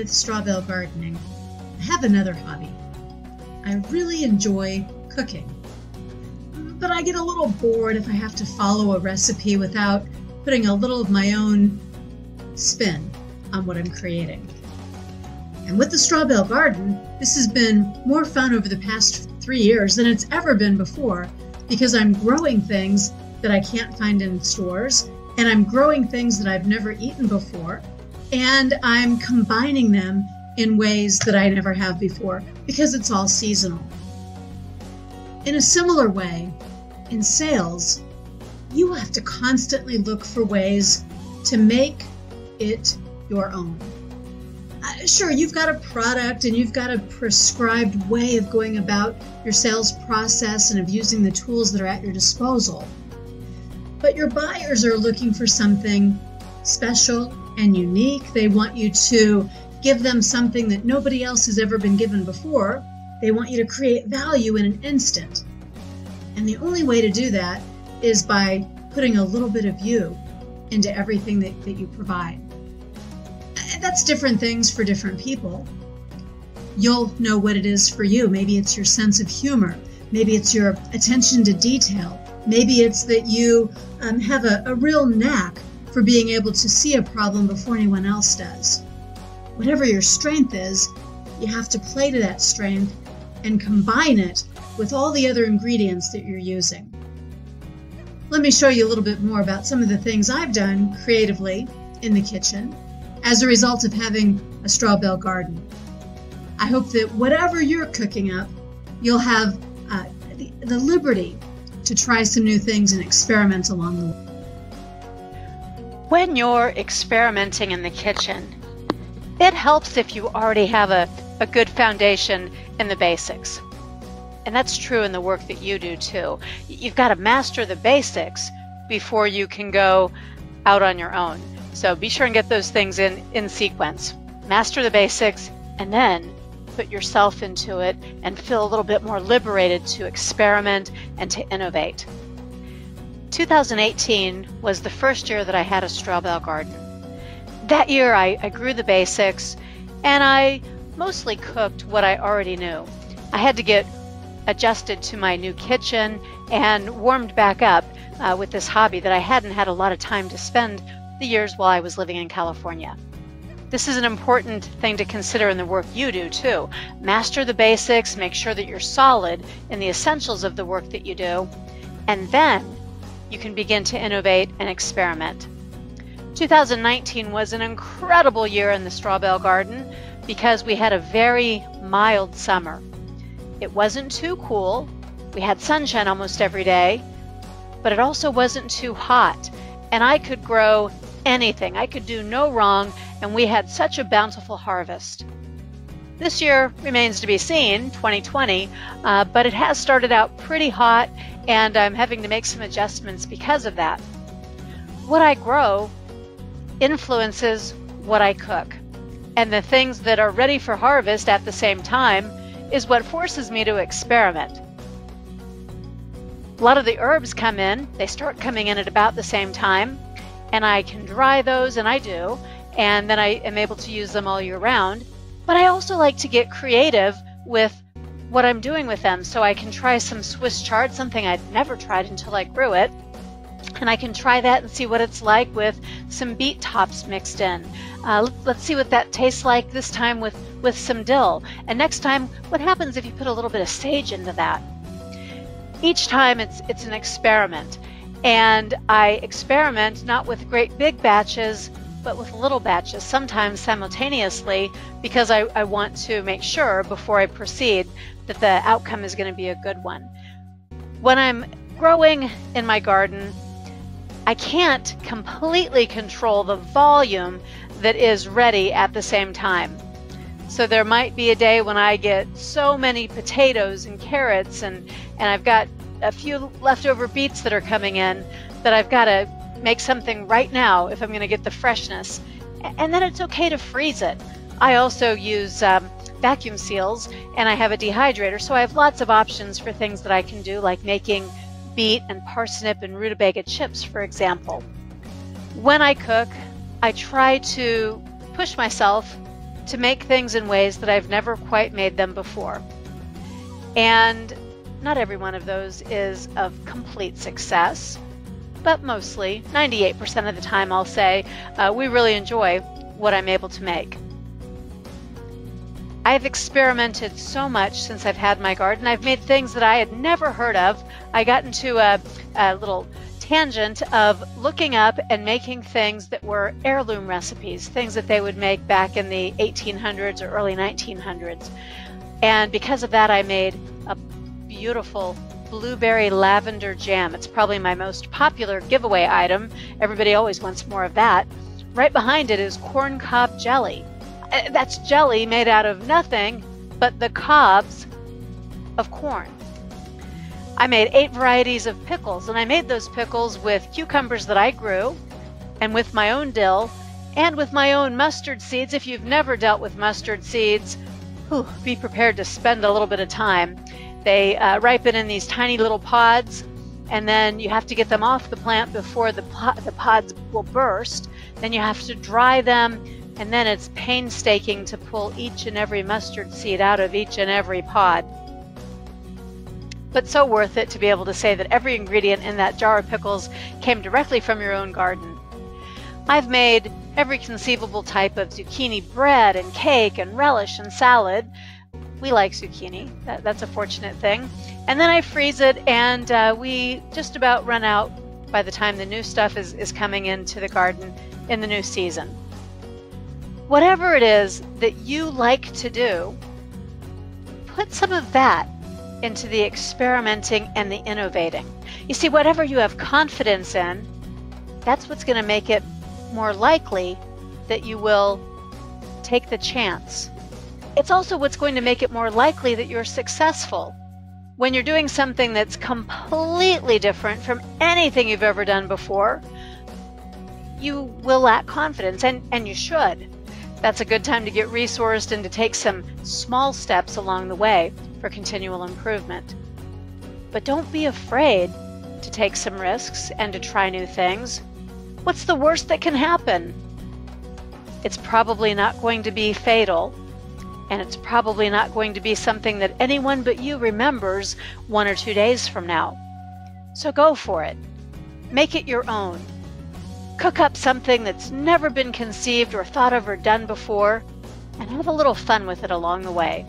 with straw bale gardening, I have another hobby. I really enjoy cooking, but I get a little bored if I have to follow a recipe without putting a little of my own spin on what I'm creating. And with the straw bale garden, this has been more fun over the past 3 years than it's ever been before, because I'm growing things that I can't find in stores, and I'm growing things that I've never eaten before, and I'm combining them in ways that I never have before, because it's all seasonal. In a similar way, in sales, you have to constantly look for ways to make it your own. Sure, you've got a product and you've got a prescribed way of going about your sales process and of using the tools that are at your disposal. But your buyers are looking for something special and unique. They want you to give them something that nobody else has ever been given before. They want you to create value in an instant. And the only way to do that is by putting a little bit of you into everything that you provide. That's different things for different people. You'll know what it is for you. Maybe it's your sense of humor. Maybe it's your attention to detail. Maybe it's that you have a real knack for being able to see a problem before anyone else does. Whatever your strength is, you have to play to that strength and combine it with all the other ingredients that you're using. Let me show you a little bit more about some of the things I've done creatively in the kitchen as a result of having a straw bale garden. I hope that whatever you're cooking up, you'll have the liberty to try some new things and experiment along the way. When you're experimenting in the kitchen, it helps if you already have a good foundation in the basics. And that's true in the work that you do too. You've got to master the basics before you can go out on your own. So be sure and get those things in sequence. Master the basics and then put yourself into it and feel a little bit more liberated to experiment and to innovate. 2018 was the first year that I had a straw bale garden. That year I grew the basics and I mostly cooked what I already knew. I had to get adjusted to my new kitchen and warmed back up with this hobby that I hadn't had a lot of time to spend the years while I was living in California. This is an important thing to consider in the work you do too. Master the basics, make sure that you're solid in the essentials of the work that you do, and then you can begin to innovate and experiment. 2019 was an incredible year in the straw bale garden because we had a very mild summer. It wasn't too cool. We had sunshine almost every day, but it also wasn't too hot. And I could grow anything. I could do no wrong, and we had such a bountiful harvest. This year remains to be seen, 2020, but it has started out pretty hot, and I'm having to make some adjustments because of that. What I grow influences what I cook, and the things that are ready for harvest at the same time is what forces me to experiment. A lot of the herbs come in, they start coming in at about the same time, and I can dry those, and I do, and then I am able to use them all year round. But I also like to get creative with what I'm doing with them, so I can try some Swiss chard, something I'd never tried until I grew it, and I can try that and see what it's like with some beet tops mixed in. Let's see what that tastes like this time with some dill, and next time what happens if you put a little bit of sage into that. Each time it's an experiment, and I experiment not with great big batches but with little batches, sometimes simultaneously, because I want to make sure before I proceed that the outcome is going to be a good one. When I'm growing in my garden, I can't completely control the volume that is ready at the same time. So there might be a day when I get so many potatoes and carrots and I've got a few leftover beets that are coming in that I've got to make something right now if I'm going to get the freshness. And then it's okay to freeze it. I also use vacuum seals, and I have a dehydrator, so I have lots of options for things that I can do, like making beet and parsnip and rutabaga chips, for example. When I cook, I try to push myself to make things in ways that I've never quite made them before. And not every one of those is of complete success, but mostly, 98% of the time, I'll say, we really enjoy what I'm able to make. I've experimented so much since I've had my garden. I've made things that I had never heard of. I got into a little tangent of looking up and making things that were heirloom recipes, things that they would make back in the 1800s or early 1900s. And because of that, I made a beautiful blueberry lavender jam. It's probably my most popular giveaway item. Everybody always wants more of that. Right behind it is corn cob jelly. That's jelly made out of nothing but the cobs of corn. I made 8 varieties of pickles, and I made those pickles with cucumbers that I grew, and with my own dill, and with my own mustard seeds. If you've never dealt with mustard seeds, be prepared to spend a little bit of time. They ripen in these tiny little pods, and then you have to get them off the plant before the pods will burst. Then you have to dry them, and then it's painstaking to pull each and every mustard seed out of each and every pod. But so worth it to be able to say that every ingredient in that jar of pickles came directly from your own garden. I've made every conceivable type of zucchini bread and cake and relish and salad. We like zucchini. That's a fortunate thing. And then I freeze it, and we just about run out by the time the new stuff is coming into the garden in the new season. Whatever it is that you like to do, put some of that into the experimenting and the innovating. You see, whatever you have confidence in, that's what's going to make it more likely that you will take the chance. It's also what's going to make it more likely that you're successful. When you're doing something that's completely different from anything you've ever done before, you will lack confidence, and you should. That's a good time to get resourced and to take some small steps along the way for continual improvement. But don't be afraid to take some risks and to try new things. What's the worst that can happen? It's probably not going to be fatal, and it's probably not going to be something that anyone but you remembers 1 or 2 days from now. So go for it. Make it your own. Cook up something that's never been conceived or thought of or done before, and have a little fun with it along the way.